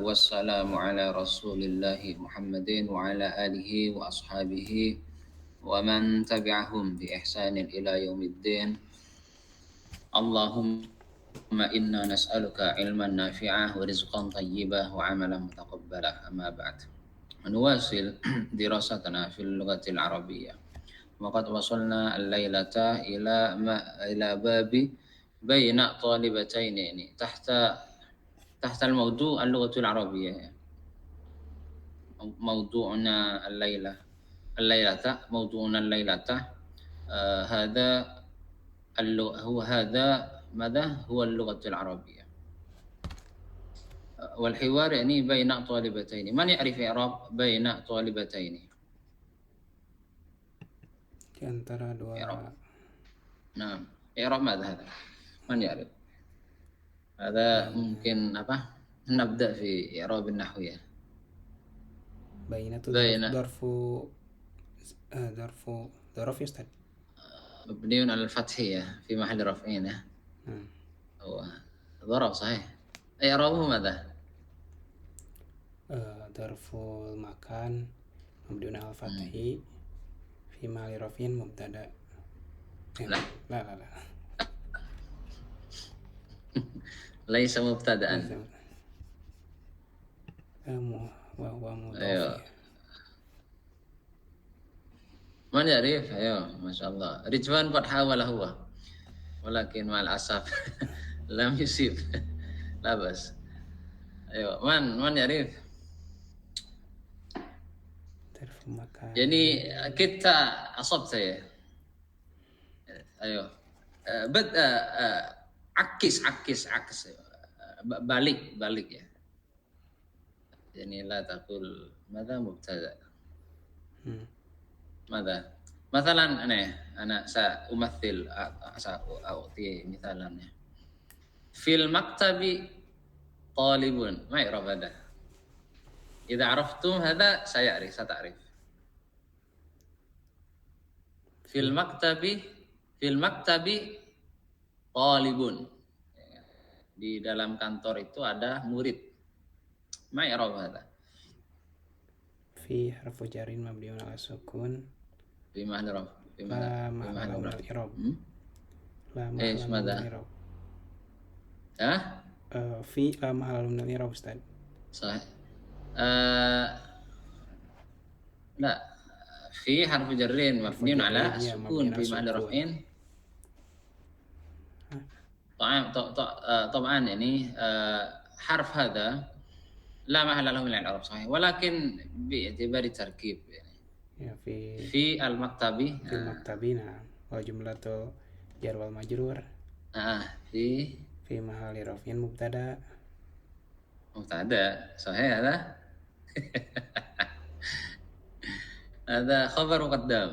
Wassalamu ala rasulillahi Muhammadin wa ala alihi wa ashabihi wa man tabi'ahum bi ihsanin ila yaumiddin. Allahumma inna nas'aluka ilman nafi'ah wa rizqan tayyibah wa amalan mutaqabbalah. Amma ba'd. Nuwasil dirasatana fil lughatil arabiyyah. Waqad wasalna al-lailata ila babi baina talibataini ini tahta al-mawdu' al-lughatul arabiyyah. موضوعنا الليلة هذا ماذا هو اللغة العربية والحوار يعني بين طالبتين. من يعرف إعراب بين طالبتين؟ Di antara dua. إعراب. نعم، إعراب ماذا هذا؟ من يعرف؟ هذا ممكن نبدأ في إعراب النحوية. بين ظرف يا أستاذ. مبني على الفتحية في محل رفعين. هو ظرف صحيح. إعرابه ماذا؟ ظرف المكان مبني على الفتح في محل رفع مبتدأ. لا ليس مبتدأ. وهو مضاف. أيوه. من يعرف؟ أيوه ما شاء الله. رجوان قد حاول هو ولكن مع الأسف لم يصيب. لا بس. أيوه من يعرف؟ ظرف مكان. يعني kita أصبت ya. أيوه. بدأ عكس balik ya. يعني لا تقول ماذا مبتدأ. ماذا؟ مثلا أنا سأعطي مثالا. في المكتب طالب، ما يعرف هذا؟ إذا عرفتم هذا ستعرف. في المكتب طالب. Di dalam kantor itu ada murid. ما يعرف هذا؟ في حرف جر مبني على السكون في محل رفع. لا محل من الإعراب. ايش ماذا؟ في لا محل من الإعراب أستاذ. صحيح. لا، في حرف جر مبني على السكون في محل رفع. طبعا يعني حرف هذا لا محل له من الإعراب صحيح، ولكن باعتبار تركيب يعني. في المكتب. في المكتب نعم. وجملة جر والمجرور. في محل رفع مبتدأ صحيح هذا. هذا خبر مقدم.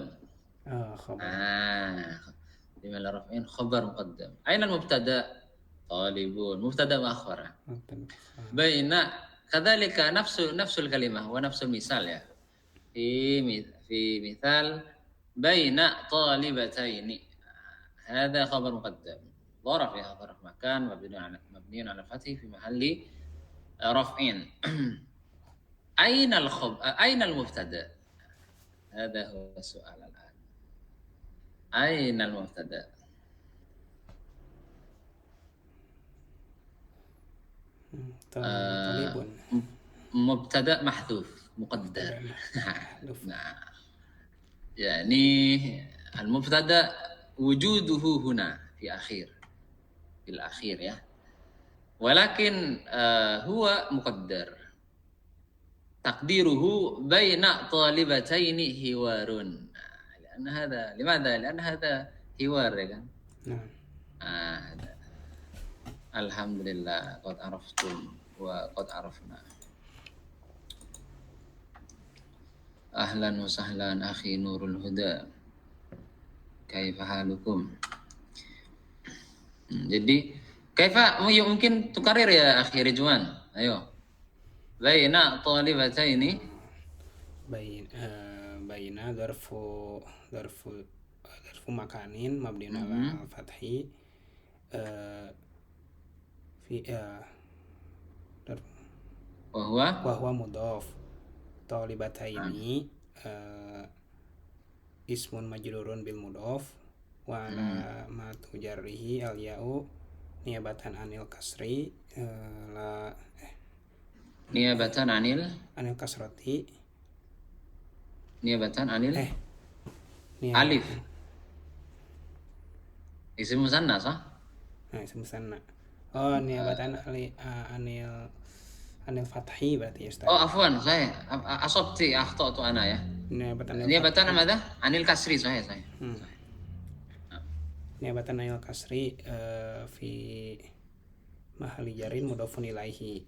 خبر. في محل رفع خبر مقدم. أين المبتدأ؟ طالبون، مبتدأ مؤخر. بين كذلك نفس الكلمة ونفس المثال يا. في مثال بين طالبتين، هذا خبر مقدم ظرف يا ظرف مكان مبني على الفتح في محل رفع. أين المبتدأ؟ هذا هو السؤال الآن. أين المبتدأ؟ مبتدأ محذوف مقدر. نعم. يعني المبتدأ وجوده هنا في الأخير يا، ولكن هو مقدر. تقديره بين طالبتين حوار. لماذا؟ لأن هذا حوار يا kan. Alhamdulillah qad araftum wa qad arafna. Ahlan wa sahlan akhi Nurul Huda. Kaifa halukum? Jadi kaifa mungkin tukarir ya akhi Ridwan. Ayo. Baina talibataini. Baina darfu makanin mabni ala fathi. في Wahwa mudhof. Talibataini ismun majrurun bil mudhof wa alamatu jarrihi al ya'u niyabatan anil kasri Niyabatan anil kasrati niyabatan anil niyabatan. alif. Isim musanna sah? Isim musanna. Niyabatan anil fathi berarti ya Ustaz. Afwan, saya asabti akhtatu ana ya. Niyabatan ماذا؟ Anil kasri saya. Niyabatan anil kasri fi mahali jarin mudhofun ilaihi.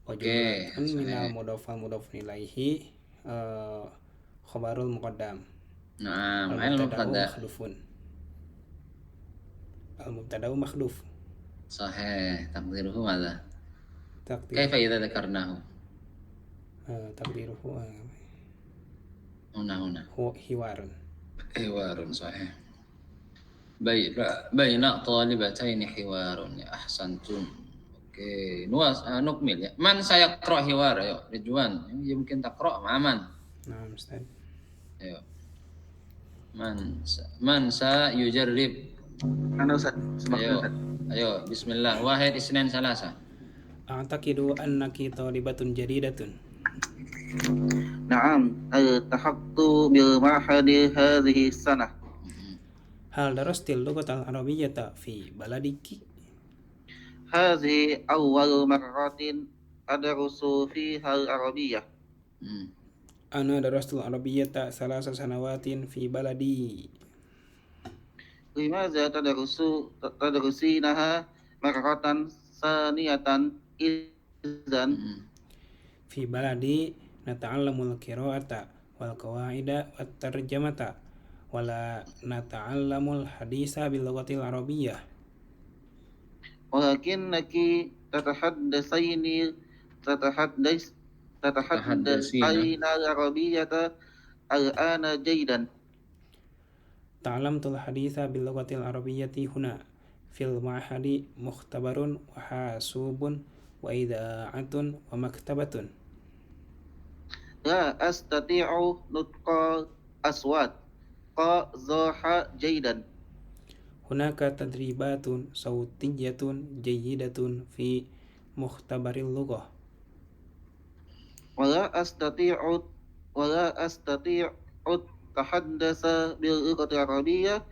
Oke. Minal mudhofal mudhofun ilaihi khabarul muqaddam. Nah, al-mubtada al-mubtada'u makhduf. Sahih. Taqdiruhu ماذا؟ Kaifa idza dzakarnahu? Taqdiruhu Huna. Hiwarun sahih. Baina talibataini hiwarun ya ahsantum. Oke, nukmil ya. Man sayaqra hiwar, ayo Ridwan. Mungkin taqra ma'aman. Nah, Ustaz. Ayo. Man yujarrib. Ana Ustaz. Ayo, bismillah. Wahid, isnan, salasa. A'taqidu annaki talibatun jadidatun. Na'am, iltahaqtu bil ma'hadi hadhihi sanah. Hal darastil lughatal arabiyyata fi baladiki? Hadhihi awwal marratin adrusu fiha al-arabiyyah. Ana darastul arabiyyata salasa sanawatin fi baladi. Limadza tadrusinaha marratan saniyatan idzan? Fi baladi nata'allamul qira'ata wal qawaida wat tarjamata wala nata'allamul hadisa bil lughatil arabiyyah. Walakinnaki tatahaddatsina al-arabiyyata al-ana jaydan. Ta'allamtul haditha bil lughatil arabiyyati huna fil ma'hadi mukhtabarun wa hasubun wa ida'atun wa maktabatun. La astati'u nutqa aswat qa zaha jaydan. Hunaka tadribatun sautiyyatun jayyidatun fi mukhtabaril lughah. Wala astati'u tahaddasa bil lughati arabiyyah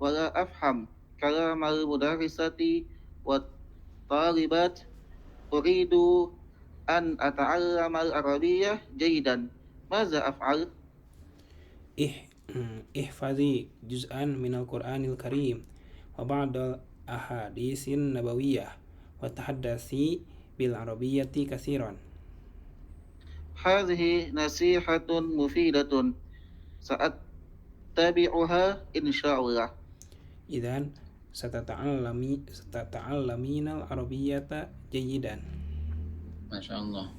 wala afham kalamal mudarrisati wat talibat. Uridu an ata'allama al-arabiyyah jaydan. Maza af'al? Ihfazi juz'an minal Qur'anil Karim wa ba'dal ahadisin nabawiyyah wa tahaddasi bil arabiyyati katsiran. Hadhihi nasihatun mufidatun sa'attabi'uha insyaallah. Idzan satata'allaminal arabiyyata jayyidan. Masyaallah.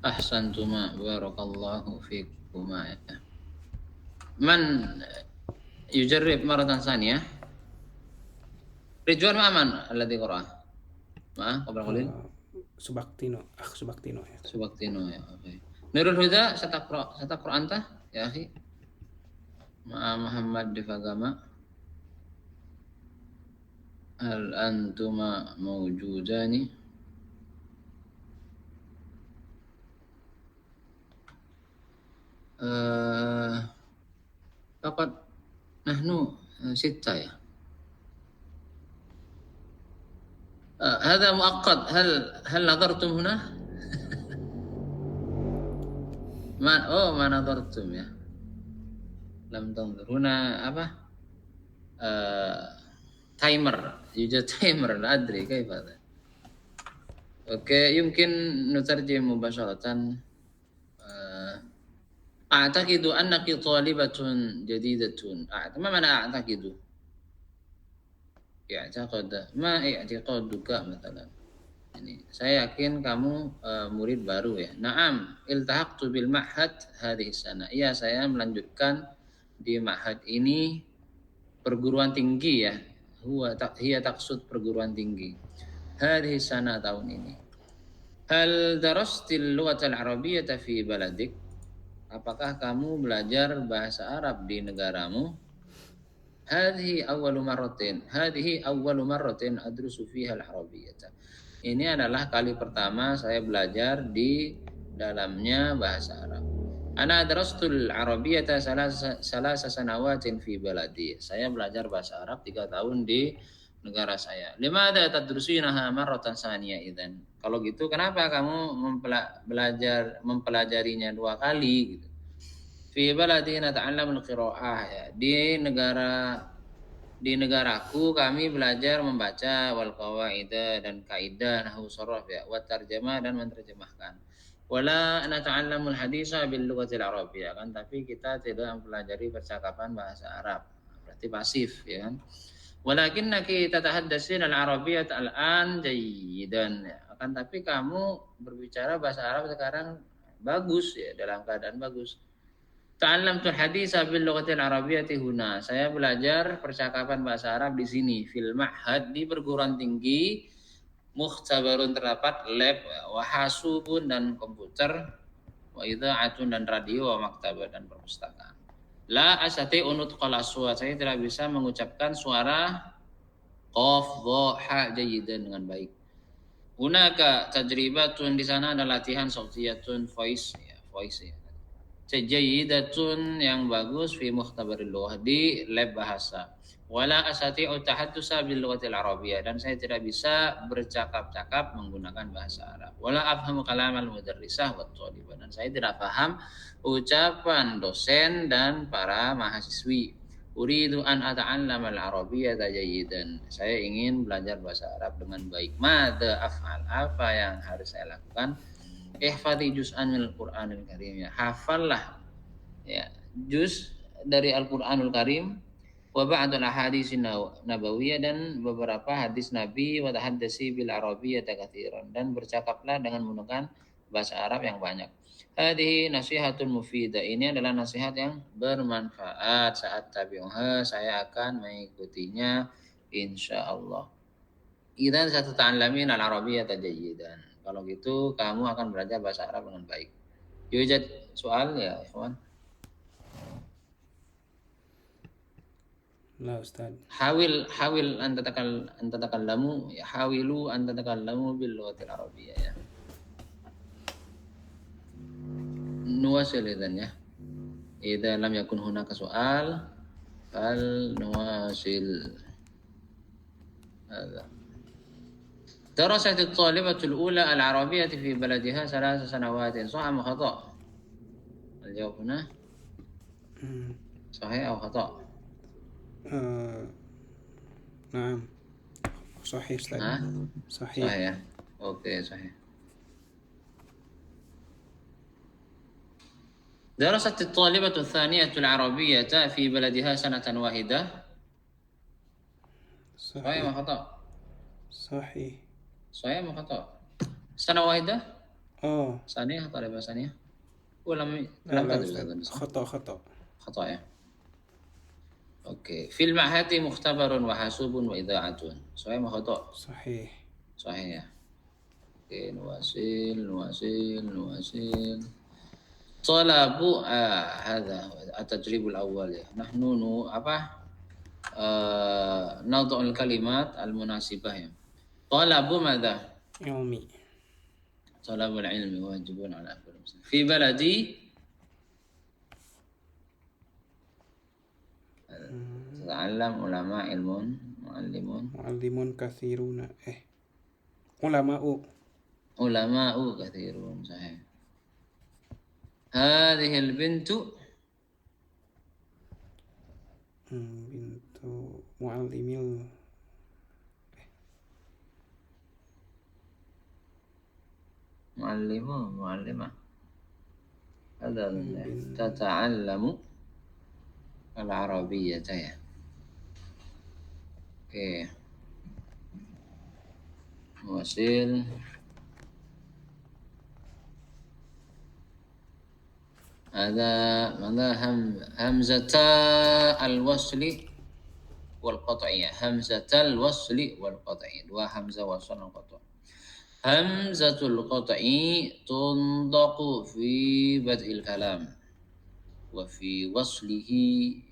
Ahsantuma barakallahu fikuma. Man yujarrib maratan saniyah? Ridwan ma'aman alladhi qara'a. Qabla qalil. Subaktino ya. Subaktino ya. Oke. Nurul Huda sataqra anta ya akhi. Muhammad Difagama. Hal antuma mawjudani? Faqad nahnu sitta ya. هذا مؤقت. هل نظرتم هنا؟ ما نظرتم ya. Lam tanzur. Huna apa? Timer. Yujad timer. La adri كيف هذا. Oke, يمكن نترجم مباشرة. أعتقد أنك طالبة جديدة. ما معنى أعتقد؟ I'taqad. Ma i'tiqaduka مثلا. Ini saya yakin kamu murid baru ya. Naam, iltahaqtu bil ma'had hadhihi sana. Iya, saya melanjutkan di ma'had ini perguruan tinggi ya. Hiya taqsud perguruan tinggi. Hadhihi sana tahun ini. Hal darastil lughatal arabiyyata fi baladik? Apakah kamu belajar bahasa Arab di negaramu? Hadhihi awwalu marratin adrusu fiha al-arabiyyata. Ini adalah kali pertama saya belajar di dalamnya bahasa Arab. Ana darastul arabiyyata salasa sanawatin fi baladi. Saya belajar bahasa Arab 3 tahun di negara saya. Limadha tadrusinaha marratan saniyah idzan? Kalau gitu kenapa kamu mempelajarinya 2 kali gitu? Fi baladi nata'allamul qiraah, ya. Di negaraku kami belajar membaca wal qawaida dan kaidah nahwu sharaf, ya, wa tarjamah dan menerjemahkan. Wala nata'allamul haditsa bil lughatil arabiyyah, kan, tapi kita tidak mempelajari percakapan bahasa Arab. Berarti pasif, ya kan. Walakinnaki tatahaddatsin al-arabiyyah al-an jayyidan. Akan tapi kamu berbicara bahasa Arab sekarang bagus, ya, dalam keadaan bagus. Ta'allamtul haditsa bil lughatil arabiyyati huna. Saya belajar percakapan bahasa Arab di sini, fil ma'had, di perguruan tinggi. Mukhtabarun, terdapat lab, wa hasubun dan komputer, wa idha'atun dan radio, wa maktabah dan perpustakaan. La asati unutqal aswat. Saya tidak bisa mengucapkan suara qaf, dha, ha jayyidan dengan baik. Hunaka tajribatun, di sana ada latihan sautiyatun, voice, ya, ya. Jayidatun, yang bagus, fi mukhtabaril lughah, di lab bahasa. Wala asati'u tahaddusa bil lughatil arabiyyah, dan saya tidak bisa bercakap-cakap menggunakan bahasa Arab. Wala afhamu kalamal mudarrisah wat thalibah, dan saya tidak paham ucapan dosen dan para mahasiswi. Uridu an ata'allama al-arabiyyata jayyidan. Saya ingin belajar bahasa Arab dengan baik. Madza af'al? Apa yang harus saya lakukan? Ihfadhi juz'an minal Qur'anil Karim, ya. Hafallah, ya, juz dari Al-Qur'anul Karim, wa ba'dul ahadits nabawiyah, dan beberapa hadis Nabi, wa tahaddasi bil arabiyyati katsiran, dan bercakaplah dengan menggunakan bahasa Arab yang banyak. Hadhihi nasihatun mufidah. Ini adalah nasihat yang bermanfaat. Saat tabi'uha, saya akan mengikutinya insyaallah. Idzan satata'allamin al-arabiyyata jayyidan. Kalau gitu kamu akan belajar bahasa Arab dengan baik. Yujad soal, ya, ikhwan? La Ustaz. Hawil an tatakallamu, ya, hawilu an tatakallamu bil lughatil arabiyyah, ya. Nuwasil idzan, ya. Idza lam yakun hunaka soal fal nuwasil. Hadza. درست الطالبة الأولى العربية في بلدها 3 سنوات. صح أم خطأ؟ الجواب هنا صحيح أو خطأ؟ نعم صحيح أستاذ. صحيح. صحيح. أوكي، صحيح. درست الطالبة الثانية العربية في بلدها سنة واحدة. صحيح أم خطأ؟ صحيح. صحيح أم خطأ؟ سنة واحدة؟ ثانية، طالبة ثانية، ولم تدرس. خطأ، ya. Oke. Fil ma'hati mukhtabarun wa hasubun wa idha'atun. Sahih ma khata'? Sahih. Sahih, ya. Oke, nuwasil. Talabu hadha at-tajribul awwal, ya. Nahnu nad'ul kalimat al-munasibah, ya. Talabu madha? Ilmi. Talabul ilmi wajibun ala kulli muslim. Fi baladi ta'allam ulama ilmun muallimun katsiruna. Ulama'u katsirun. Sahih. Hadhihi al-bintu bintu muallimil muallimah. Hadha tata'allamu al-arabiyyata, ya. Oke. Wasil. Ada mana hamzata al-wasli wal qat'i. Hamzatal wasli wal qat'i. 2 hamzah wasl wal qat'i. Hamzatul qat'i tuntaqu fi bad'il kalam wa fi waslihi.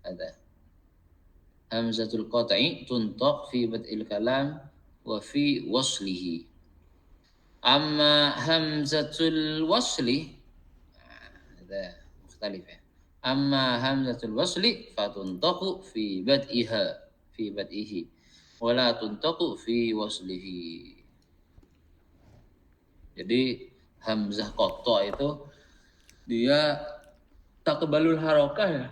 Ada hamzatul qat'i tuntaq fi bad'il kalam wa fi waslihi. Amma hamzatul wasli ada mukhtalif ya. Amma hamzatul wasli fatuntaqu fi bad'ihi wa la tuntaqu fi waslihi. Jadi hamzah qata itu dia taqbalul harakah ya.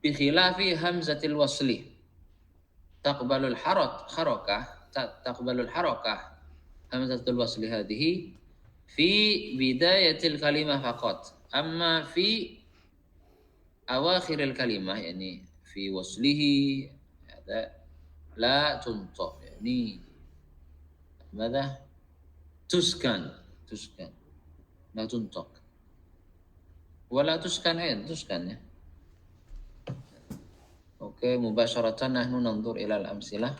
Bi khilafi hamzatil wasli. Taqbalul taqbalul harakah hamzatul wasli hadhihi fi bidayatil kalimah faqat. Amma fi awakhiril kalimah yani fi waslihi ada la tuntaq yani ماذا تسكن لا تنطق ولا تسكن تسكن ya. Oke, mubasharatan nahnu nanzur ila al-amsilah.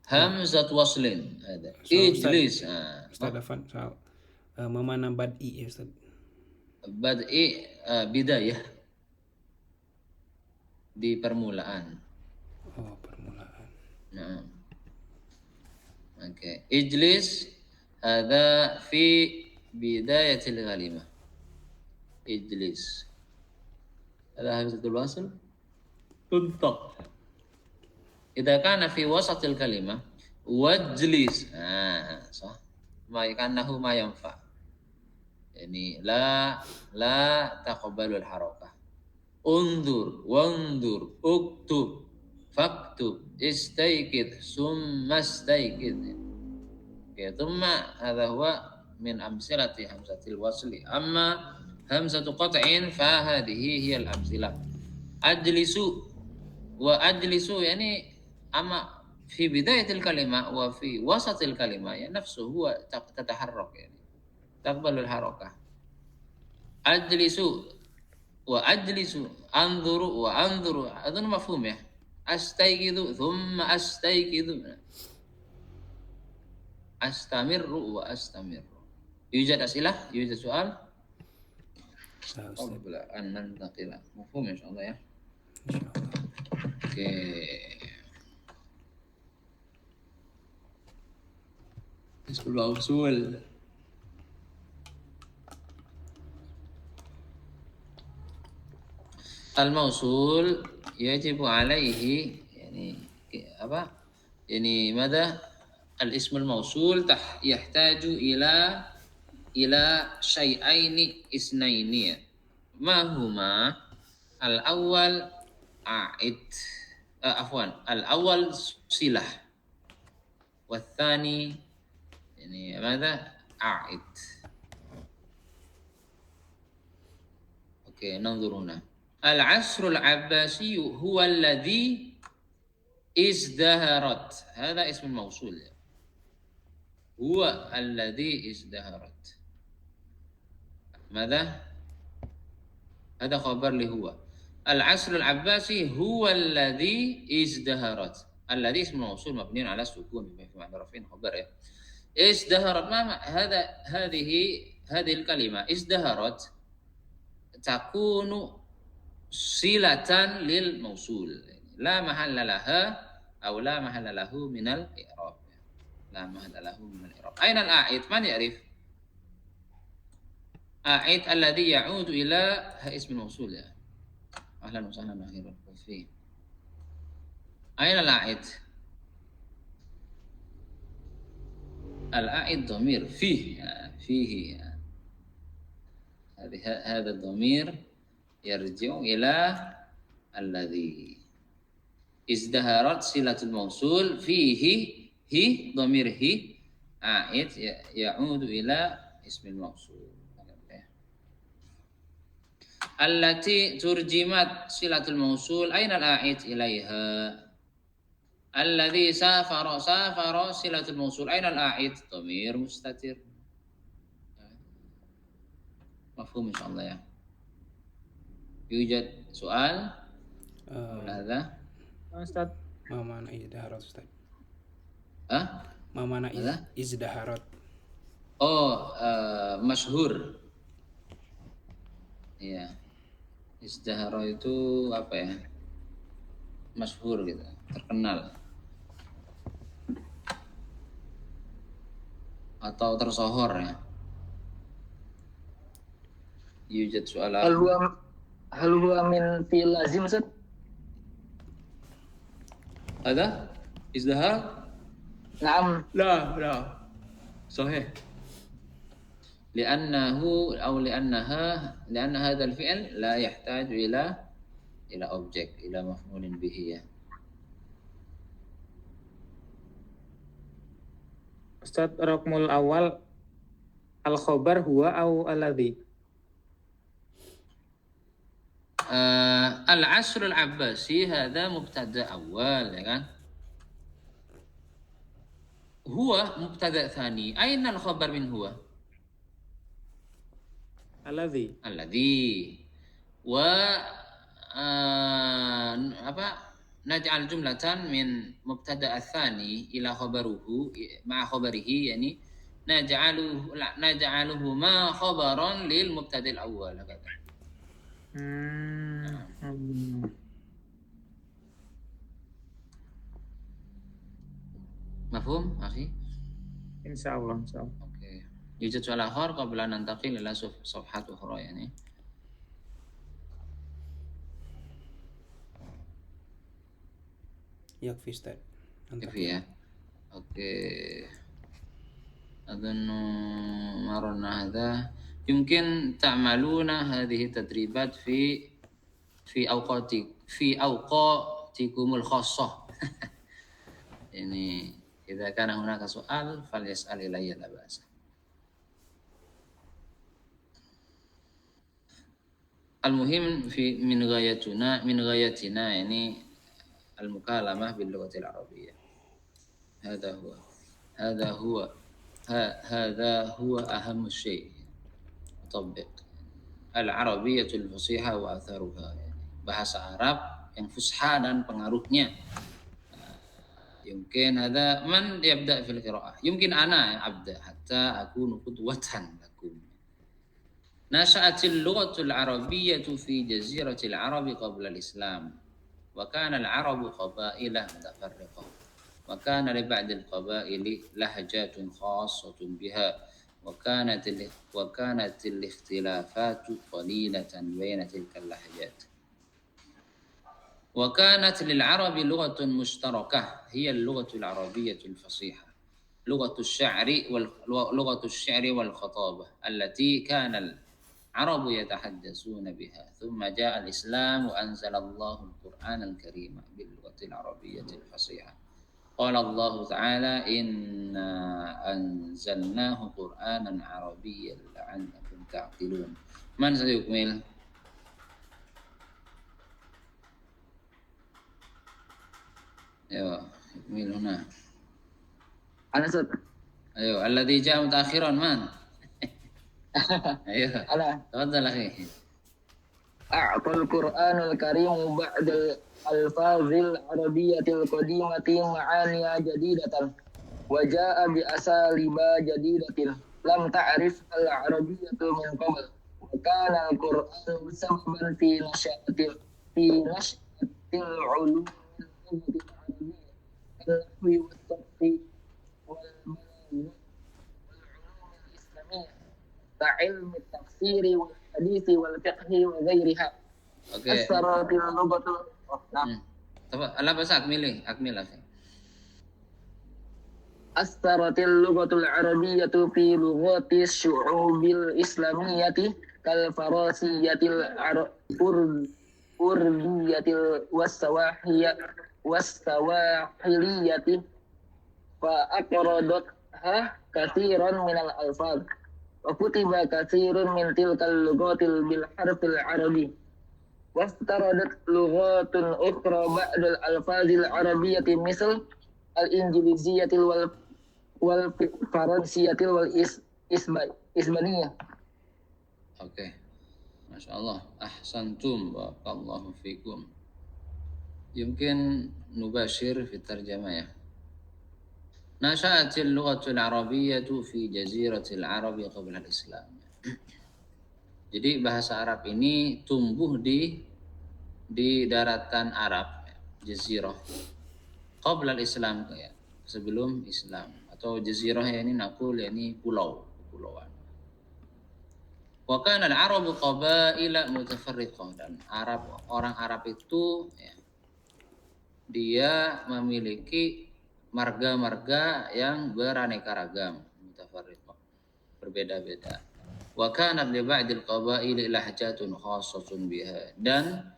Hamzat waslin ada. Ijlis. Ustaz Afan soal mana bad'i ya Ustaz? Bad'i bidayah di permulaan. Oh, permulaan. Nah. Oke, ijlis هذا في بداية الكلمة اجلس هذا همزة الوصل تنطق إذا كان في وسط الكلمة واجلس صح ما كأنه ما ينفع يعني لا تقبل الحركة انظر وانظر اكتب فاكتب استيقظ ثم استيقظ. ثم هذا هو من أمثلة همزة الوصل. أما همزة قطع فهذه هي الأمثلة. أجلس وأجلس يعني أما في بداية الكلمة وفي وسط الكلمة يعني نفسه هو تتحرك يعني تقبل الحركة. أجلس وأجلس أنظر وأنظر أظن مفهوم يا. أستيقظ ثم أستيقظ أستمر وأستمر. يوجد أسئلة؟ يوجد سؤال؟ قبل أن ننتقل مفهوم إن شاء الله ya. Oke. Ismul mausul. Al-mausul yajibu alaihi yani apa? Yani ماذا؟ الاسم الموصول يحتاج إلى شيئين اثنين ما هما؟ الأول عائد الأول صلة والثاني يعني ماذا؟ عائد. أوكي ننظر هنا. العصر العباسي هو الذي ازدهرت هذا اسم الموصول هو الذي ازدهرت. ماذا؟ هذا خبر لي هو. العصر العباسي هو الذي ازدهرت. الذي اسم موصول مبني على السكون في معنى رفع خبر ازدهرت. ما هذه الكلمة ازدهرت تكون صلة للموصول لا محل لها أو لا محل له من الإعراب. لا محل له من الإعراب. أين الأعيد؟ من يعرف؟ أعيد الذي يعود إلى اسم الموصول يعني. أهلا وسهلا أخيرا فيه. أين الأعيد؟ الأعيد ضمير فيه هذا الضمير يرجع إلى الذي ازدهرت صلة الموصول فيه هي ضمير هي عائد يعود إلى اسم الموصول. التي ترجمت صلة الموصول أين العائد إليها؟ الذي سافر صلة الموصول أين العائد؟ ضمير مستتر. مفهوم إن شاء الله ya. يوجد سؤال؟ هذا Ustaz. Mana ijdaharat Ustaz? Ma mana Mada? izdaharat? Oh, masyhur. Iya. Izdahara itu apa ya? Masyhur gitu, terkenal atau tersohor ya. Yujad soal Hal huwa min fi'il lazim Ustaz? ada izdahar? Naam. لا صحيح لأنه أو لأن هذا الفعل لا يحتاج إلى object إلى مفعول به ya. Ustaz, raqmul awal al-khobar huwa au alladhi? العصر العباسي هذا مبتدأ أول ya kan. هو مبتدأ ثاني. أين الخبر من هو؟ الذي و نجعل جملة من مبتدأ الثاني إلى خبره مع خبره يعني نجعلهما خبرا للمبتدأ الأول هكذا. مفهوم أخي؟ إن شاء الله. أوكي. يوجد سؤال آخر قبل أن ننتقل إلى صفحات أخرى يعني. يكفي أستاذ. يكفي ya. Oke. أظن مرنا هذا. يمكن تعملون هذه التدريبات في أوقاتكم الخاصة. يعني إذا كان هناك سؤال فليسأل إلي لا بأس. المهم من غايتنا يعني المكالمة باللغة العربية. هذا هو أهم شيء. طبق العربية الفصيحة وأثرها يعني. Bahasa Arab yang fusha dan pengaruhnya. يمكن هذا من يبدأ في القراءة. يمكن أنا أبدأ حتى أكون قدوة لكم. نشأت اللغة العربية في جزيرة العرب قبل الإسلام، وكان العرب قبائل متفرقة، وكان لبعض القبائل لهجات خاصة بها، وكانت الاختلافات قليلة بين تلك اللهجات. وكانت للعرب لغة مشتركة هي اللغة العربية الفصيحة، لغة الشعر والخطابة التي كان العرب يتحدثون بها. ثم جاء الإسلام وأنزل الله القرآن الكريم باللغة العربية الفصيحة. قال الله تعالى إنا أنزلناه قرآنا عربيا لعلكم تعقلون. من سيكمل؟ أيوة يكمل هنا. Ana Ustaz. أيوة الذي جاء متأخرا من؟ أيوة Ana. تفضل أخي. أعطى القرآن الكريم بعد الألفاظ العربية القديمة معاني جديدة وجاء بأساليب جديدة لم تعرفها العربية من قبل، وكان القرآن سببا في نشأة العلوم اللغة العربية كالنحو والصرف والبلاغة والعلوم الإسلامية كعلم التفسير والحديث والفقه وغيرها. Oke. أثرت اللغة لا بس أكمل أخي. أثرت اللغة العربية في لغات الشعوب الإسلامية كالفرنسية الأردية والسواحلية فأقرضتها كثيرا من الألفاظ، وكتب كثير من تلك اللغات بالحرف العربي، وافترضت لغات أخرى بعد الألفاظ العربية مثل الإنجليزية والفرنسية والإسبانية. Oke. Masya Allah. Ahsantum. Barakallahu fikum. يمكن نباشر في الترجمة ya. Nasha'atil lughatul arabiyyatu fi jaziratil arabi qabla al-islam. Jadi bahasa Arab ini tumbuh di daratan Arab, jazirah, qabla al-islam, ya, sebelum Islam. Atau jazirah ya ini nakul ya ini pulauan. Wa kana al-arabu qabaila mutafarriqah, dan orang Arab itu ya, dia memiliki marga-marga yang beraneka ragam, mutafarriqah, berbeda-beda. Wa kana li ba'dil qabaili lahjatun khassatun biha, dan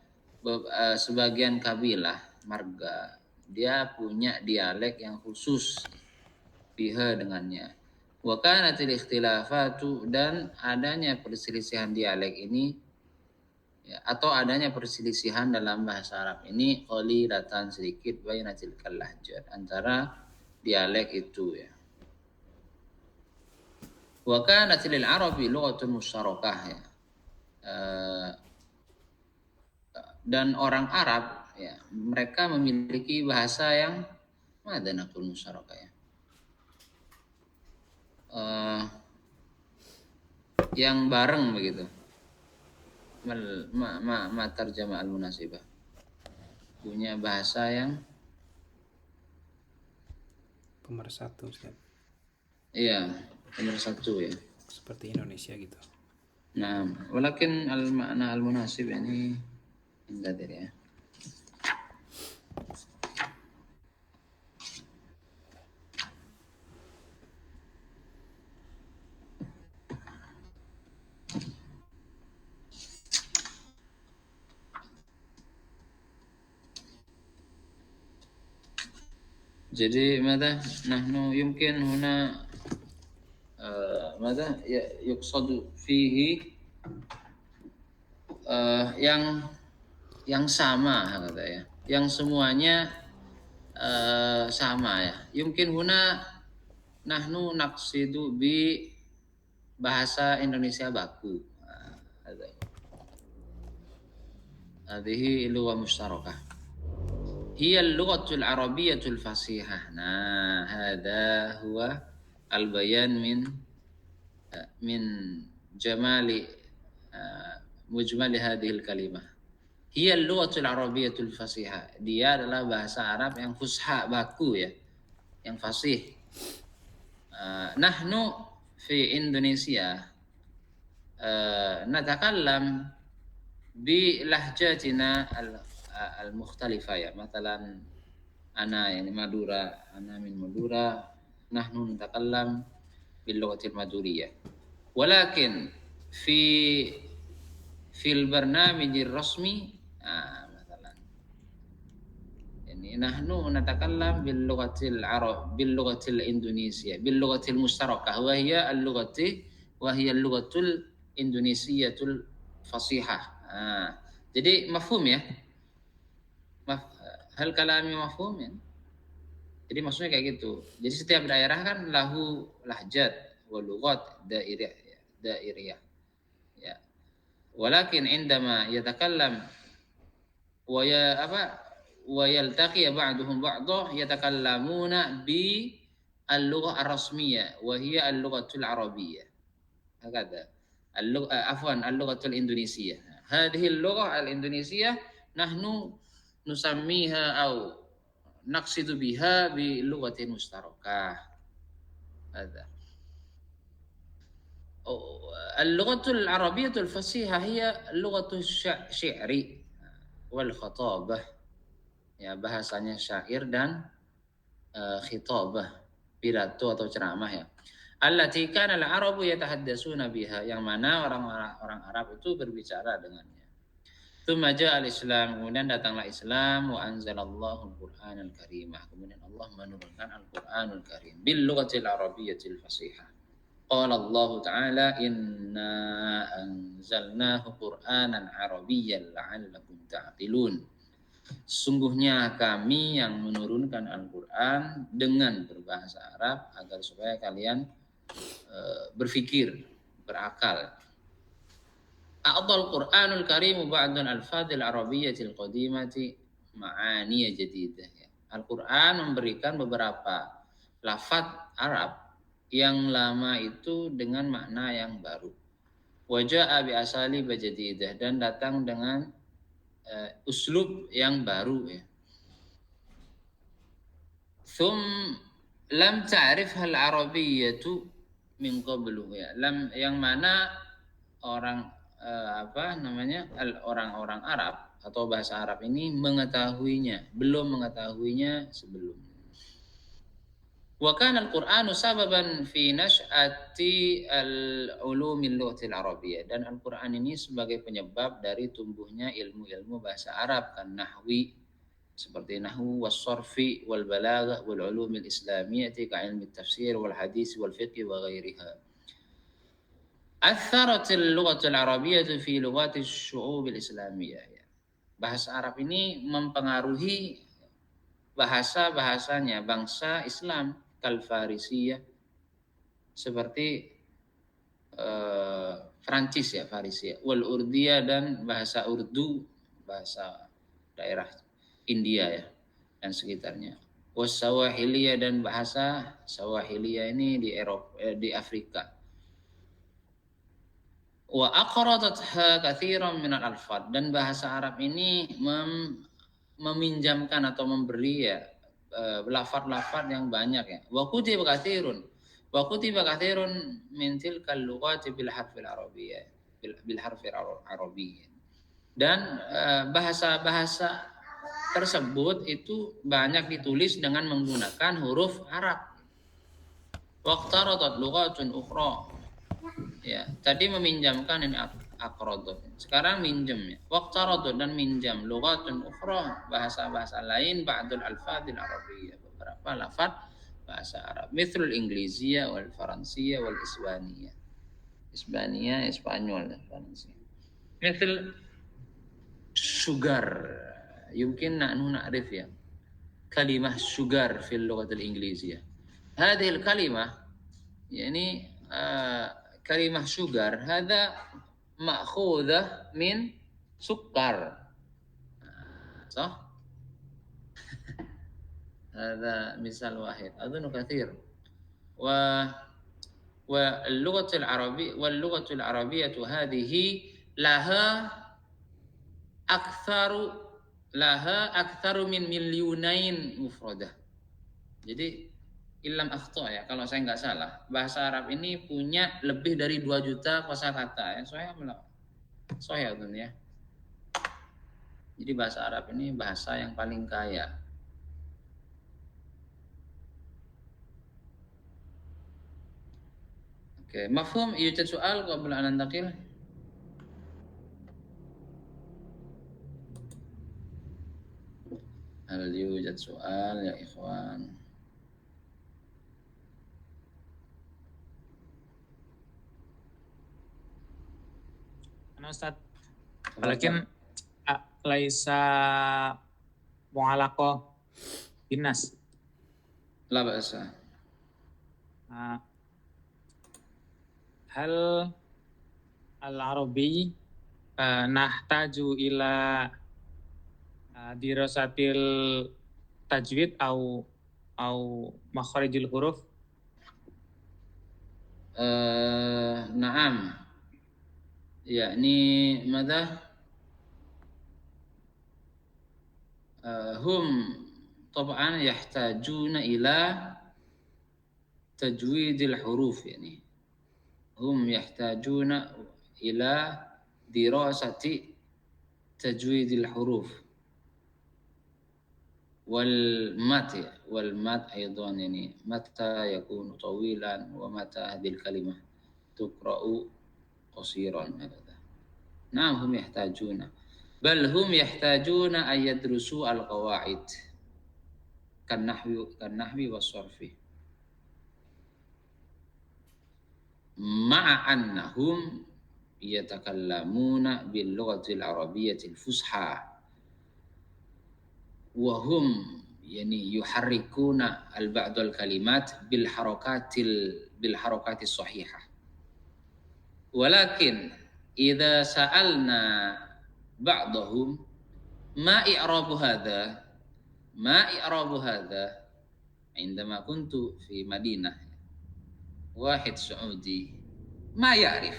sebagian kabilah marga dia punya dialek yang khusus biha dengannya. Wa kanatil ikhtilafatu, dan adanya perselisihan dialek ini ya, atau adanya perselisihan dalam bahasa Arab ini qalilatan sedikit bainatil lahjat, antara dialek itu ya. Wa kanat lil arabi lughatun musyarakah ya. Dan orang Arab ya, mereka memiliki bahasa yang madanakul musyarakah ya. Yang bareng begitu. Ma tarjama al-munasibah, punya bahasa yang Pemersatu, Ustaz. iya, pemersatu ya, Seperti Indonesia gitu. nah walakin al-makna al-munasib ini enggak ya. Jadi ماذا نحن يمكن هنا ماذا يقصد فيه yang sama kata ya, yang semuanya sama ya. Yumkin huna nahnu naqsidu bi bahasa Indonesia baku. Hadhihi lugha mushtarakah. Hiya al-lughatul arabiyyatul fasihah. Nah, hada huwa al-bayan min jamali mujmali hadhihi al-kalimah. Hiya al-lughatul arabiyyatul fasihah. Dia adalah bahasa Arab yang fusha, baku ya, yang fasih. Nahnu fi Indonesia natakallam bi lahjatina al-mukhtalifah ya. Mathalan ana yani Madura, ana min Madura, nahnu natakallam bil lughatil maduriyah. Walakin fil barnamij ar-rasmi مثلا يعني نحن نتكلم باللغة العرب باللغة الإندونيسية باللغة المشتركة وهي اللغة الإندونيسية الفصيحة. Jadi mafhum ya, hal kalami mafhum ya. Jadi maksudnya kayak gitu. Jadi setiap daerah kan lahu lahjat wa lughat dairiyah ya. Walakin indama yatakallam ويلتقي بعضهم بعضا يتكلمون باللغة الرسمية وهي اللغة العربية هكذا اللغة الإندونيسية. هذه اللغة الإندونيسية نحن نسميها أو نقصد بها بلغة مشتركة. هذا اللغة العربية الفصيحة هي اللغة الشعر wal khatabah ya, bahasanya syair dan khitabah, pidato atau ceramah ya. Allati kana al-arabu yatahaddatsuna biha, yang mana orang Arab itu berbicara dengannya. Tsumma ja'a al-islam, kemudian datanglah Islam, wa anzalallahu al-Qur'anal karim, kemudian Allah menurunkan Al-Qur'anul Karim bil lughatil arabiyyatil fasihah. Qala Allah Ta'ala inna anzalnahu Qur'anan Arabiyyan la'allakum ta'qilun. Sungguhnya kami yang menurunkan Al-Qur'an dengan berbahasa Arab agar supaya kalian berfikir, berakal. A'dal Qur'anul Karim ba'dan al-fadil arabiyyatil qadimati ma'aniya jadidah. Al-Qur'an memberikan beberapa lafaz Arab yang lama itu dengan makna yang baru. Waja'a bi asali bajadidah, dan datang dengan uslub yang baru ya. Lam ta'rifha al-arabiyyatu min qablu ya. Lam yang mana orang orang-orang Arab atau bahasa Arab ini belum mengetahuinya sebelumnya. Wa kana al-Qur'anu sababan fi nash'ati al-ulumil lughatil arabiyyah, dan Al-Qur'an ini sebagai penyebab dari tumbuhnya ilmu-ilmu bahasa Arab, kan nahwi seperti nahwu was-sarfi wal balaghah wal ulumil islamiyyah ka ilmi tafsir wal hadis wal fiqh wa ghairiha. Atharat al-lughatul arabiyyah fi lughati asy-syu'ub al-islamiyyah. Bahasa Arab ini mempengaruhi bahasa-bahasanya bangsa Islam, kal-Farisiyah, seperti Prancis ya, Farisia, wal Urdiyah, dan bahasa Urdu, bahasa daerah India ya dan sekitarnya. Was Sawahiliyah, dan bahasa Sawahiliyah ini di Eropa, di Afrika. Wa aqradatha katsiran min al-alfaz, dan bahasa Arab ini meminjamkan atau memberi ya lafaz-lafaz yang banyak ya. Wa kutiba katsirun min tilkal lughati bil harfil arabiyyah, bil harfil arabiyyah. Dan bahasa-bahasa tersebut itu banyak ditulis dengan menggunakan huruf Arab. Waqtaradat lughatun ukhra. Ya, tadi meminjamkan ini aqradat. Sekarang minjem ya. Waqtaradat, dan minjam, lughatun ukhra, bahasa-bahasa lain, ba'dul alfadil arabiyyah, beberapa lafaz bahasa Arab. Mithlul Ingliziyah wal Faransiyah wal Isbaniyah. Isbaniyah, Spanyol dan Fransiyah. Mithl sugar. Yumkin na'rif ya. Kalimah sugar fil lughatil Ingliziyah. Hadhihi al-kalimah yani kalimah sugar hada ma'khudhah min sukkar. Sah? هذا مثال واحد أظن كثير واللغة العربية هذه لها أكثر من مليونين مفردة. Jadi ilam akhta ya, kalau saya nggak salah, bahasa Arab ini punya lebih dari 2 juta kosakata ya. Sahih ya. Jadi bahasa Arab ini bahasa yang paling kaya. Oke, mafhum? Yujad soal qabla an nantaqil? Hal yujad soal ya ikhwan? Ustaz, walakin laisa mu'alaqah binas. La ba'sa. Hal al-arabi nahtaju ila dirasatil tajwid au makharijul huruf? Naam. يعني ماذا هم طبعا يحتاجون إلى تجويد الحروف يعني هم يحتاجون إلى دراسة تجويد الحروف والمات أيضا يعني متى يكون طويلا ومتى هذه الكلمة تقرأ قصيرا هكذا. نعم هم يحتاجون بل هم يحتاجون أن يدرسوا القواعد كالنحو والصرف مع أنهم يتكلمون باللغة العربية الفصحى وهم يعني يحركون بعض الكلمات بالحركات الصحيحة. ولكن إذا سألنا بعضهم ما إعراب هذا عندما كنت في مدينة واحد سعودي ما يعرف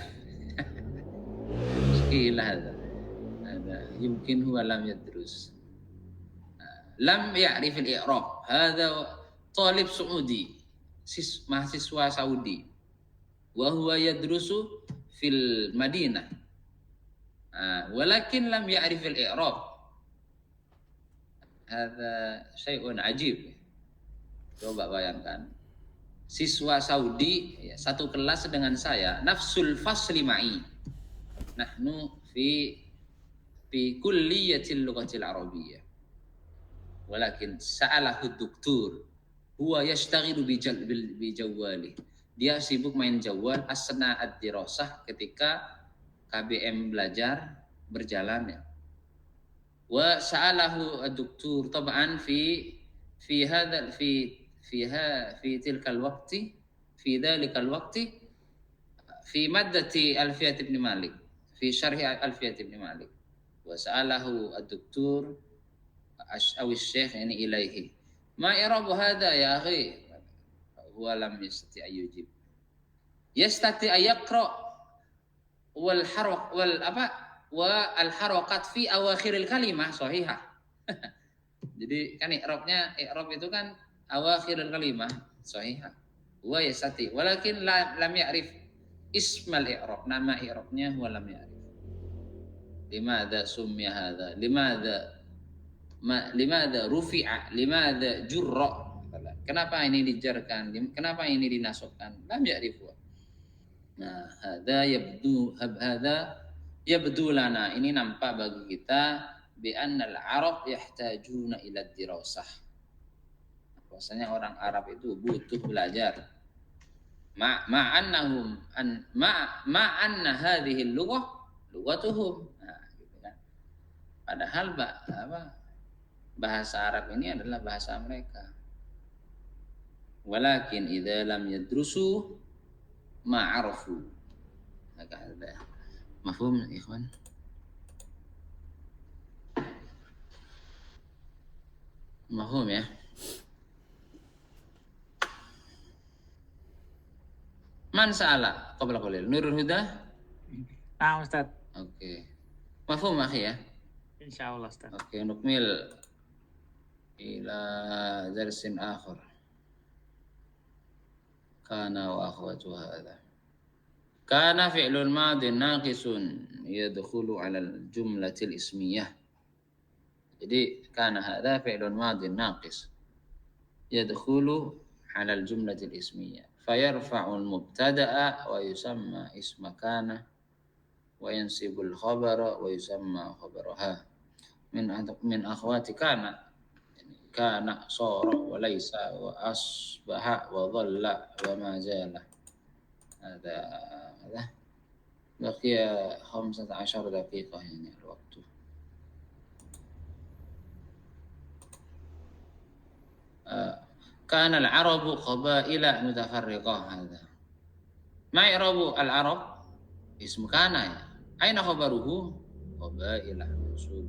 مشكلة هذا يمكن هو لم يدرس لم يعرف الإعراب هذا طالب سعودي mahasiswa Saudi وهو يدرس في المدينة ولكن لم يعرف الإعراب هذا شيء عجيب. Coba bayangkan siswa Saudi ya, satu kelas dengan saya nafsul fasli ma'i nahnu fi kulliyatil lughatil arabiyyah walakin sa'alahu doktor huwa yashtaghilu bi jawwali dia sibuk main jawal asna ad-dirasah ketika KBM belajar berjalan ya wa sa'alahu ad-doktor taban fi hadha في تلك الوقت في ذلك الوقت في مادة ألفية ابن مالك في شرح ألفية ابن مالك وسأله الدكتور أو الشيخ يعني إليه ما إعراب هذا يا أخي هو لم يستطيع أن يجيب يستطيع أن يقرأ والحركات في أواخر الكلمة صحيحة jadi kan i'rab itu kan awakhirul kalimah sahihah wa yastati walakin lam ya'rif ismal i'rab nama i'rabnya huwa lam ya'rif limadha summiya hadha limadha rufi'a limadha jurra kenapa ini dijarkan kenapa ini dinasabkan lam ya'rif nah hadha yabdu lana ini nampak bagi kita bi annal arab yahtajuna ila dirasah bahwasanya orang Arab itu butuh belajar ma'annahum ma'anna hadhihi lughah lughatuhum nah, gitu kan. Padahal bahasa Arab ini adalah bahasa mereka walakin idza lam yadrusu ma'arafu maka ada mafhum ikhwan mafhum ya Man sa'ala qabla qalil Nurul Huda? Ustaz. Oke. Mafhum akhi ya? Insyaallah Ustaz. Oke, nukmil ila darsin akhar. Kana wa akhwatu hadha. Kana fi'lun madin naqisun yadkhulu 'ala al-jumlatil ismiyah. Jadi kana hadha fi'lun madin naqis yadkhulu 'ala al-jumlatil ismiyah. فيرفع المبتدأ ويسمى اسم كان وينصب الخبر ويسمى خبرها من أخوات كان كان صار وليس وأصبح وظل وما زال هذا بقي 15 دقيقة يعني الوقت كان العرب قبائل متفرقة هذا ما إعراب العرب اسم كان أين خبره قبائل منصوب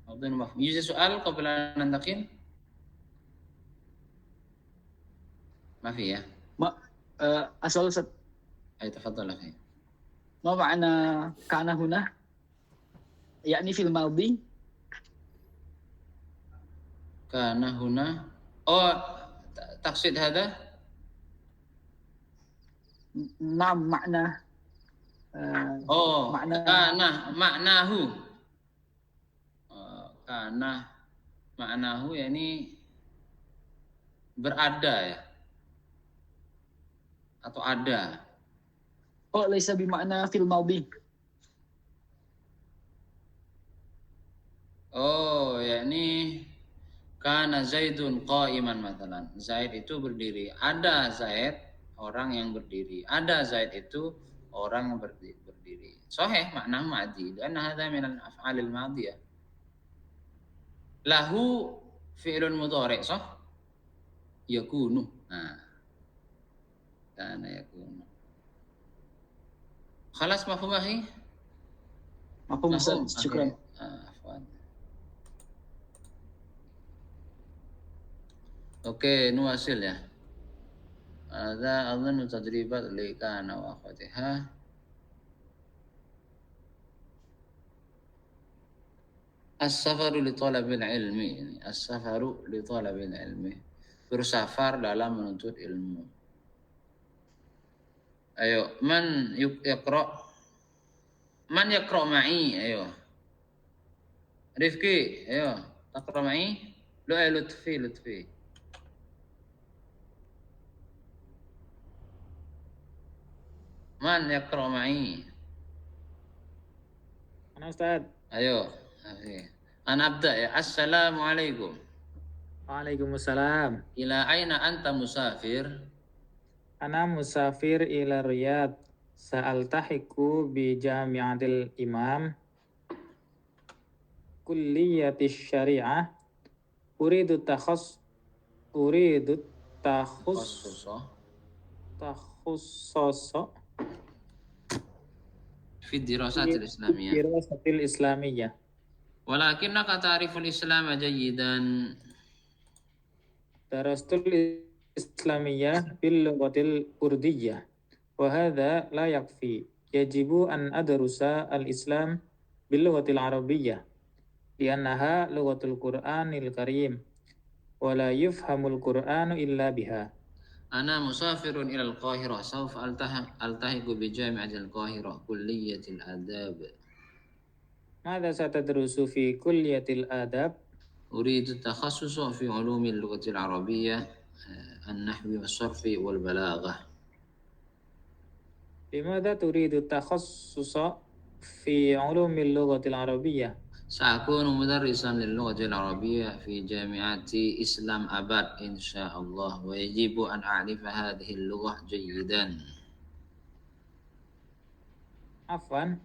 أظن مفهوم يوجد سؤال قبل أن ننتقل ما في يا أسأل أستاذ أي تفضل أخي ما معنى كان هنا يعني في الماضي كان هنا تقصد هذا نعم معنى ma'nahu yani berada ya atau ada laisa bima'na fil madhi yakni kana Zaidun qa'iman matalan. Zaid itu berdiri. Ada Zaid orang yang berdiri. Ada Zaid itu orang yang berdiri. Sahih makna madi. Karena hadza min al-af'alil madiyah. Lahu fi'lun mudhari' sah? Yakunu. Nah. Kana yakunu. Khalas mafhum akhi? Mafhum Ustaz. Syukran. Afwan. Oke, nuwasil ya. Ada أظن تدريبات لكان وأخواتها. السفر لطلب العلم, السفر لطلب العلم, bersafar dalam menuntut ilmu. Ayo, man yaqra, man yaqra ma'i, ayo. Rifki, ayo, taqra ma'i. Lu lutfi, lutfi. Man yaqra ma'i. Mana Ustaz? Ayo, ana abda ya. Assalamualaikum. Waalaikumsalam. Ila aina anta musafir? Ana musafir ila Riyadh. Sa'altahiku bi Jami'atil Imam Kulliyatis Syariah. Uridu Khususa takhususo fi dirasatil islamiyah. Dirasatil Islamiyah. Walakinnaka ta'riful Islam jayidan. Darastul Islamiyah bil lughatil Urdiyah. Wa hadha la yakfi. Yajibu an adrusa al-Islam bil lughatil Arabiyyah. Liannaha lughatul Qur'anil Karim. Wa la yufhamul Qur'anu illa biha. Ana musafirun ila al-Qahirah. Sawfa altahiqu bi Jami'atil Qahirah Kulliyatil Adab. Madza satadrusu fi Kulliyatil Adab? Uridu takhassusa fi ulumil lughatil Arabiyyah, an-nahwi was-sarfi wal balaghah. Limadza turidu takhassusa fi ulumil lughatil Arabiyyah? سأكون مدرسا للغة العربية في جامعة إسلام أباد إن شاء الله, ويجب أن أعرف هذه اللغة جيدا. Afwan,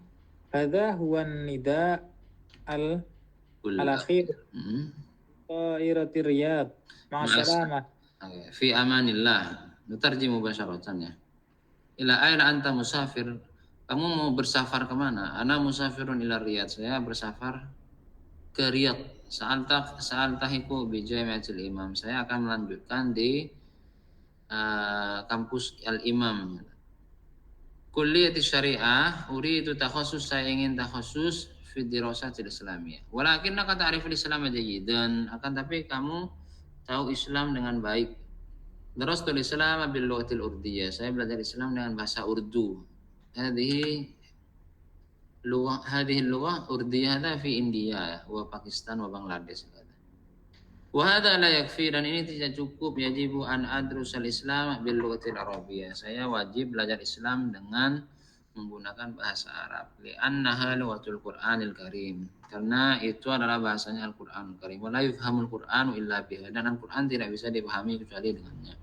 hadha huwa nida al-akhir Ta'irati Riyadh. Ma'assalamah. في أمان الله. نترجم مباشرة ya. Ila aina anta musafir? Kamu mau bersafar kemana? Ana musafirun ila Riyadh. Saya bersafar ke Riyadh. Sa'altahiku bi Jami'atil Imam. Saya akan melanjutkan di kampus Al-Imam. Kulliyati Syariah, uridu takhassus, saya ingin takhassus fi dirasatil Islamiyah. Walakinnaka ta'riful Islam jayidan, akan tapi kamu tahu Islam dengan baik. Darastul Islam bil lughatil Urdiyah. Saya belajar Islam dengan bahasa Urdu. هذه اللغة أردية هذا في India wa Pakistan wa Bangladesh. وهذا لا يكفي, dan ini tidak cukup. Yajibu an adrusal Islam bil lughatil Arabiyyah. Saya wajib belajar Islam dengan menggunakan bahasa Arab. Li'annaha lughatul Qur'anil Karim. Karena itu adalah bahasanya Al-Qur'anul Karim. Wa la yufhamul Qur'anu illa biha. Dan Al-Qur'an tidak bisa dipahami kecuali dengannya.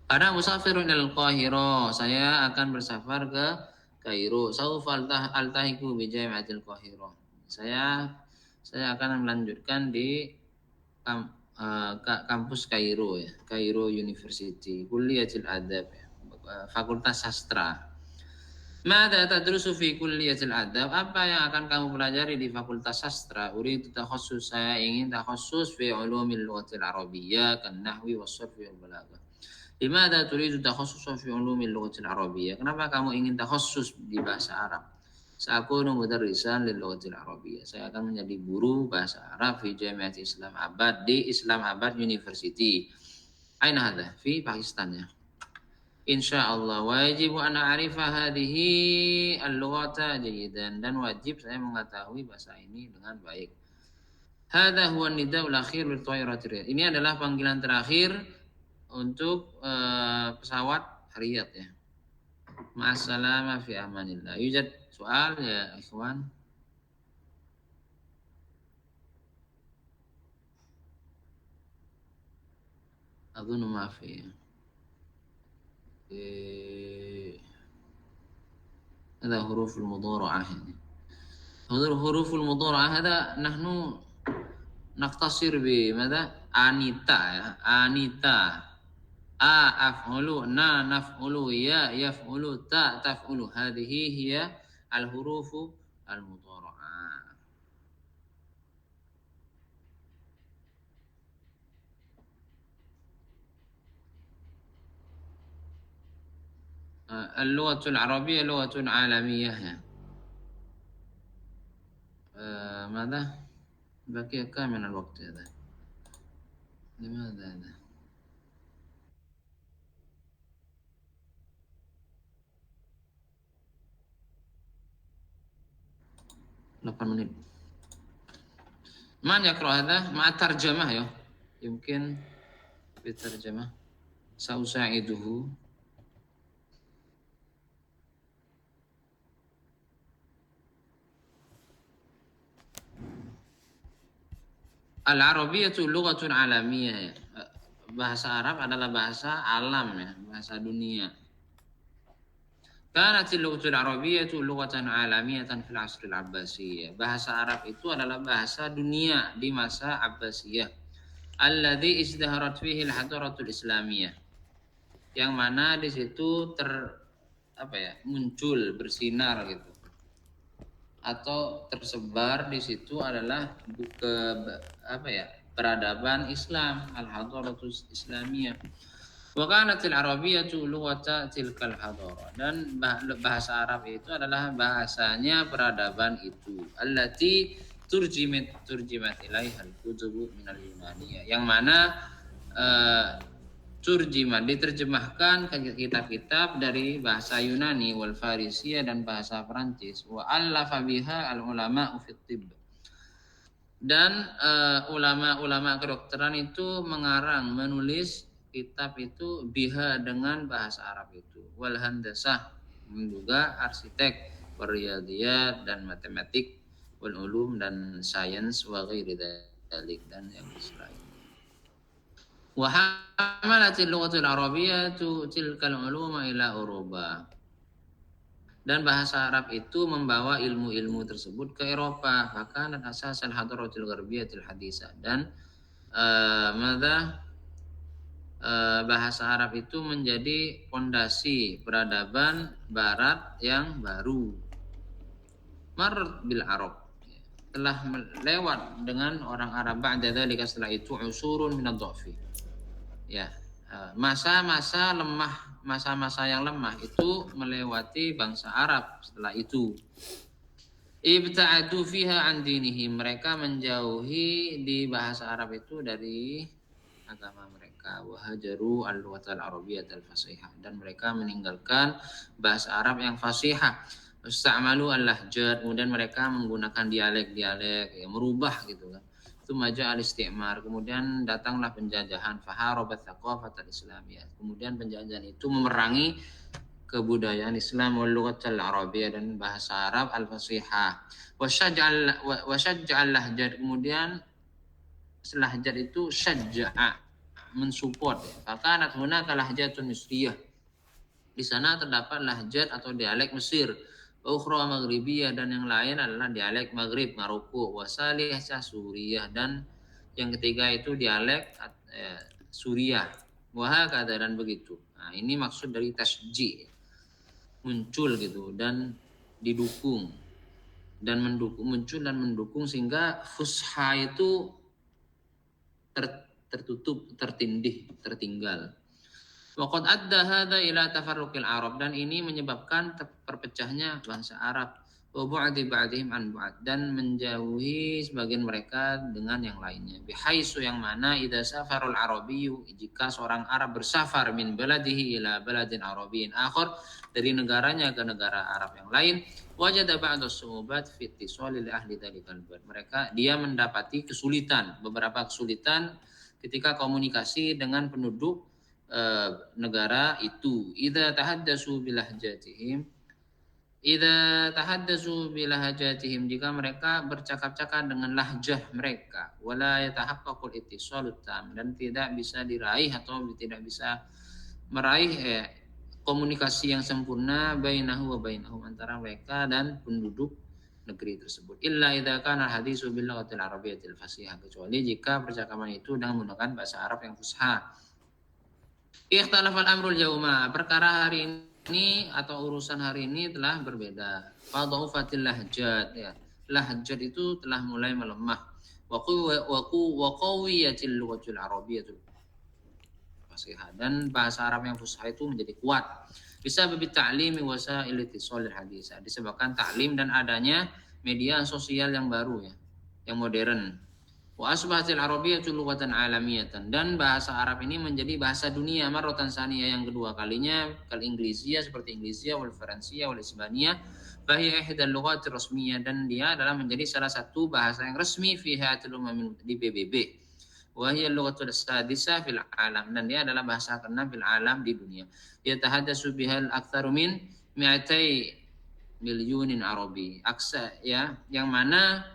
Ana musafirun ilal Qahirah. Saya akan bersafar ke Kairo. Sawfa altahiqu bi Jami'atil Qahirah. Saya akan melanjutkan di kampus Kairo ya. Kairo University, Kulliyatil Adab ya. Fakultas Sastra. Madza tadrusu fi Kulliyatil Adab? Apa yang akan kamu pelajari di Fakultas Sastra? Uridu takhassus, saya ingin takhassus fi ulumil lughatil Arabiyyah kan nahwi was-sarfi wal balaghah. Limadza turidu takhassusan fi ulumil lughatil Arabiyyah? Kenapa kamu ingin takhassus di bahasa Arab? Sa'akunu mudarrisan lil lughatil Arabiyyah. Saya akan menjadi guru bahasa Arab fi Jami'at Islam Abad, di Islam Abad University. Aina hadha? Fi Pakistan ya. Insyaallah. Wajib an a'rifa hadhihi al-lughata jayidan, dan wajib saya mengetahui bahasa ini dengan baik. Hadha huwa nidaul akhir bil ta'irati Riyadh. Ini adalah panggilan terakhir untuk pesawat Riyadh ya. Ma'assalama fi amanillah. Yujad soal ya ikhwan? Adhunu ma fi. هذا حروف المضارعة. حروف المضارعة هذا نحن نقتصر بماذا؟ أنيتا ya. أنيتا أفعل نفعل يا يفعل تفعل. هذه هي الحروف المضارعة. اللغة العربية لغة عالمية. ماذا؟ بقي كم من الوقت هذا؟ لماذا هذا؟ Delapan menit. من يقرأ هذا مع الترجمة يمكن بالترجمة سأساعده. Al-Arabiyatu lughatun alamiyah. Bahasa Arab adalah bahasa alam bahasa dunia. Kanat al-lughatul arabiyyatu lughatan alamiyatan fil asril abbasiyah. Bahasa Arab itu adalah bahasa dunia di masa Abbasiyah. Alladzi izdaharat fihi al-hadaratul islamiyah. Yang mana di situ muncul bersinar gitu. Atau tersebar di situ adalah peradaban Islam, al-hadaratul islamiyah. Wa kanatil arabiyyatu lughata tilkal hadara, dan bahasa Arab itu adalah bahasanya peradaban itu. Allati turjimat ilaiha al-kutubu minal yunaniyah, yang mana diterjemahkan ke kitab-kitab dari bahasa Yunani wal Farisiyah dan bahasa Perancis. Wa allafa biha al-ulama fi tibb, dan ulama-ulama kedokteran itu menulis kitab itu biha dengan bahasa Arab itu. Wal handasah, juga arsitek, wariyadiyat dan matematik, wal ulum dan sains, wa ghairi dzalik, dan yang lain. Wa hamalatil lughatul arabiyyatu tilkal uluma ila Eropa, dan bahasa Arab itu membawa ilmu-ilmu tersebut ke Eropa. Maka asasal hadaratil gharbiyatil hadisah, dan bahasa Arab itu menjadi fondasi peradaban Barat yang baru. Marrat bil Arab, telah lewat dengan orang Arab. Ba'da dzalika, setelah itu, usurun min ad-dha'fi, masa-masa lemah, masa-masa yang lemah itu melewati bangsa Arab. Setelah itu, ibta'adu fiha an dinihim, mereka menjauhi di bahasa Arab itu dari agama mereka. Wahajaru al-lughatal arabiyyah al-fasihah, dan mereka meninggalkan bahasa Arab yang fasihah. Ista'malu al-lahjat, kemudian mereka menggunakan dialek-dialek, merubah gitu kan. Itu maja al-istimar, kemudian datanglah penjajahan. Faharabat thaqafat al-islamiyah, kemudian penjajahan itu memerangi kebudayaan Islam, wal lughatal arabiyyah, dan bahasa Arab al-fasihah. Wasyajja'al lahjat, kemudian lahjat itu syajja'a, mensupport. Fakanat hunaka lahjatun misriyah, di sana terdapat lahjat atau dialek Mesir. Ukhra maghribiyah, dan yang lain adalah dialek Maghrib, Maroko. Wasalih Suriah, dan yang ketiga itu dialek Suriah. Wahakadha, dan begitu. Nah, ini maksud dari tasji, muncul gitu dan didukung dan muncul dan mendukung, sehingga fusha itu tertutup, tertindih, tertinggal. Waqad adda hadza ila tafarruqil Arab, dan ini menyebabkan perpecahnya bangsa Arab. Wa bu'di ba'dihim an bu'd, dan menjauhi sebagian mereka dengan yang lainnya. Bihaisu, yang mana idza safarul arabiyyu, jika seorang Arab bersafar min baladihi ila baladin arabiyyin akhar, dari negaranya ke negara Arab yang lain, wajada ba'da su'ubat fi ittisali li ahli dzalikal balad, dia mendapati kesulitan, beberapa kesulitan ketika komunikasi dengan penduduk negara itu. Idza tahaddatsu bilahjatihim, jika mereka bercakap-cakap dengan lahjah mereka. Wala yatahaqqaqul ittisalut tam, dan tidak bisa diraih atau tidak bisa meraih komunikasi yang sempurna bainahu wa bainahum, antara mereka dan penduduk negeri tersebut. Illa idza kana al-hadisu bil lughatil arabiyyatil fasihah, kecuali jika percakapan itu dengan menggunakan bahasa Arab yang fusha. Ikhtalafal amrul yauma, perkara hari ini atau urusan hari ini telah berbeda. Fadha'ufatil lahjat, lahjat itu telah mulai melemah. Wa qawiyatil lughatul arabiyyatul fasihah, dan bahasa Arab yang fusha itu menjadi kuat. bisa babi ta'limi wasail ittisalil hadis, disebabkan taklim dan adanya media sosial yang baru ya, yang modern. Wa asbahatil arabiyyatu lughatan alamiyatan, dan bahasa Arab ini menjadi bahasa dunia marratan saniyah, yang kedua kalinya, kal Inggrisiyah seperti Inggrisiyah, wal Faransiyah, wal Isbaniyah, fahiya ihdal lughatir rasmiyah, dan dia adalah menjadi salah satu bahasa yang resmi fi hayatil umam di PBB. Wa hiya lughatul sadisah fil alam, dan dia adalah bahasa ke-6 fil alam di dunia. Yatahaddatsu bihal aktsaru min 200 milyunin Arabi. Aksa ya, yang mana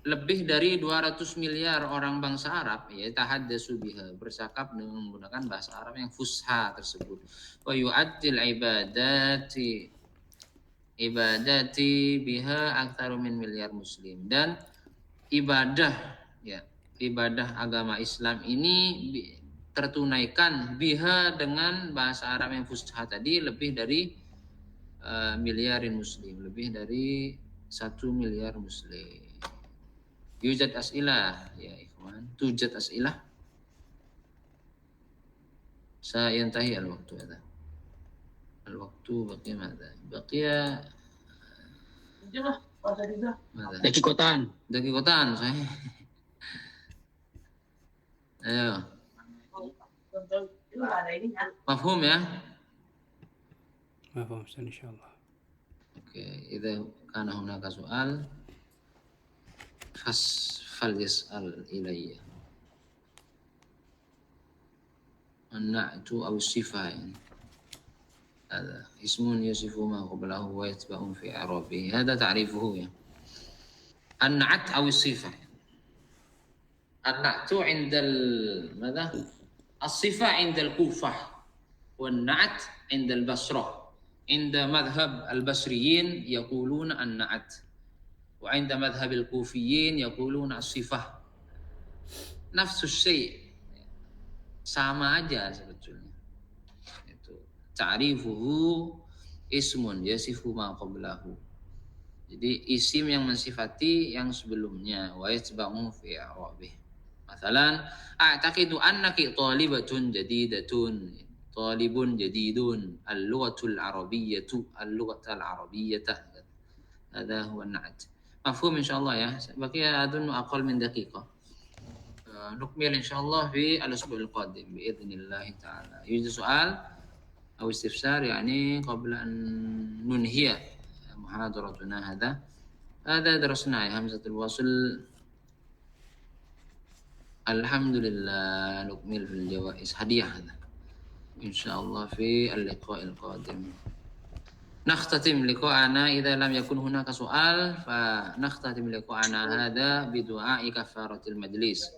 lebih dari 200 miliar orang bangsa Arab ya tahaddatsu biha, bercakap dengan menggunakan bahasa Arab yang fusha tersebut. Wa yu'addil ibadati biha aktsaru min miliar muslim, dan ibadah ya, ibadah agama Islam ini tertunaikan biha dengan bahasa Arab yang fusha tadi lebih dari miliarin muslim, lebih dari 1 miliar muslim. Yujad as'ilah ya ikhwan, tujad as'ilah. Sayantahi al-waktu hadha. Al-waktu baqiya madha? Baqiya madha? Dakikotan saya. Ayo. Mafhum ya? Mafhum insyaallah. Oke, idza kana hunaka soal falyas'al ilayya. An-na'tu aw sifah. Hada ismun yasifu ma qablahu wa yatba'u fi i'rabihi. Hada ta'rifuhu ya. An-na'at aw sifah. An-na'tu 'inda madha? As-sifah 'inda al-Kufah wan-na'at 'inda al-Basrah. 'Inda madhhab al-Basriyin yaquluna an-na'at. وعند مذهب الكوفيين يقولون الصفة نفس الشيء, sama aja sebetulnya. Itu ta'rifuhu ismun yasifu ma qablahu. Jadi isim yang mensifati yang sebelumnya, wa yatba'u fi i'rabih. Masalan, a'taqidu annaki talibatun jadidatun, talibun jadidun, al-lughatul arabiyyatu, al-lughatul arabiyyah. Hada huwa an-na'at. Mafhum insyaallah ya. Baqiya adun aqal min daqiqah. Nukmil insyaallah fi al-usbu' al-qadim biidznillah ta'ala. Yujad soal atau istifsar yani qabla an nunhiya muhadaratuna hadha. Hada darasna ya hamzatul wasl. Alhamdulillah, nukmil fil jawaiz hadiah hadha. Insyaallah fi al-liqa' al-qadim. نختتم لقاءنا إذا لم يكن هناك سؤال فنختتم لقاءنا هذا بدعاء كفارة المجلس.